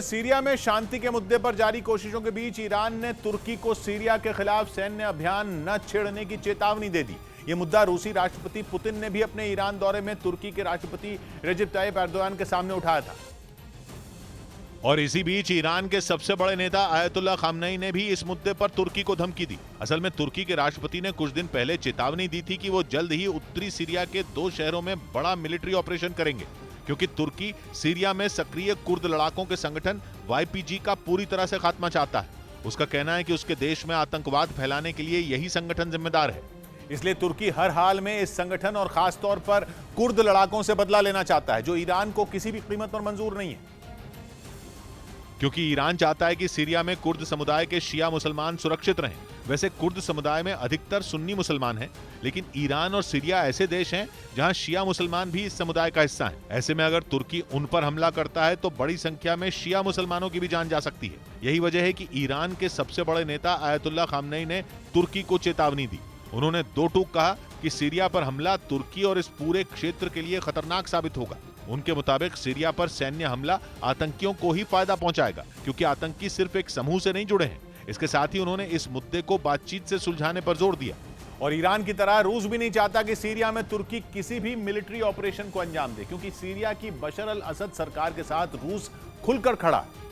Syria में शांति के मुद्दे पर जारी कोशिशों के बीच ईरान ने तुर्की को सीरिया के खिलाफ सैन्य अभियान न छेड़ने की चेतावनी दे दी। यह मुद्दा रूसी राष्ट्रपति पुतिन ने भी अपने ईरान दौरे में तुर्की के राष्ट्रपति रेजिप ताइप एर्दोगान के सामने उठाया था। और इसी बीच ईरान के सबसे बड़े नेता आयतुल्लाह खामनेई ने भी इस मुद्दे पर तुर्की को धमकी दी। असल में तुर्की के राष्ट्रपति ने कुछ दिन पहले चेतावनी दी थी कि वो जल्द ही उत्तरी सीरिया के 2 शहरों में बड़ा मिलिट्री ऑपरेशन करेंगे, क्योंकि तुर्की सीरिया में सक्रिय कुर्द लड़ाकों के संगठन YPG का पूरी तरह से खात्मा चाहता है। उसका कहना है कि उसके देश में आतंकवाद फैलाने के लिए यही संगठन जिम्मेदार है। इसलिए तुर्की हर हाल में इस संगठन और खास तौर पर कुर्द लड़ाकों से बदला लेना चाहता है, जो ईरान को किसी भी कीमत पर मंजूर नहीं है। क्योंकि ईरान चाहता है कि सीरिया में कुर्द समुदाय के शिया मुसलमान सुरक्षित रहें। वैसे कुर्द समुदाय में अधिकतर सुन्नी मुसलमान हैं, लेकिन ईरान और सीरिया ऐसे देश हैं जहां शिया मुसलमान भी इस समुदाय का हिस्सा हैं। ऐसे में अगर तुर्की उन पर हमला करता है तो बड़ी संख्या में शिया मुसलमानों की भी जान जा सकती है। यही वजह है कि ईरान के सबसे बड़े नेता आयतुल्लाह खामनेई ने तुर्की को चेतावनी दी। उन्होंने 2 टूक कहा कि सीरिया पर हमला तुर्की और इस पूरे क्षेत्र के लिए खतरनाक साबित होगा। उनके मुताबिक सीरिया पर सैन्य हमला आतंकियों को ही फायदा पहुंचाएगा, क्योंकि आतंकी सिर्फ एक समूह से नहीं जुड़े हैं। इसके साथ ही उन्होंने इस मुद्दे को बातचीत से सुलझाने पर जोर दिया। और ईरान की तरह रूस भी नहीं चाहता कि सीरिया में तुर्की किसी भी मिलिट्री ऑपरेशन को अंजाम दे, क्योंकि सीरिया की बशर अल असद सरकार के साथ रूस खुलकर खड़ा है।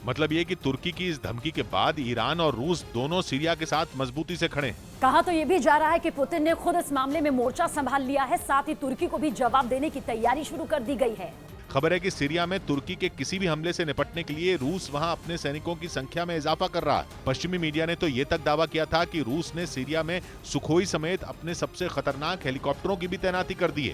मतलब ये कि तुर्की की इस धमकी के बाद ईरान और रूस दोनों सीरिया के साथ मजबूती से खड़े हैं। कहा तो ये भी जा रहा है कि पुतिन ने खुद इस मामले में मोर्चा संभाल लिया है, साथ ही तुर्की को भी जवाब देने की तैयारी शुरू कर दी गई है। खबर है कि सीरिया में तुर्की के किसी भी हमले से निपटने के लिए रूस वहां अपने सैनिकों की संख्या में इजाफा कर रहा है। पश्चिमी मीडिया ने तो ये तक दावा किया था कि रूस ने सीरिया में सुखोई समेत अपने सबसे खतरनाक हेलीकॉप्टरों की भी तैनाती कर दी है।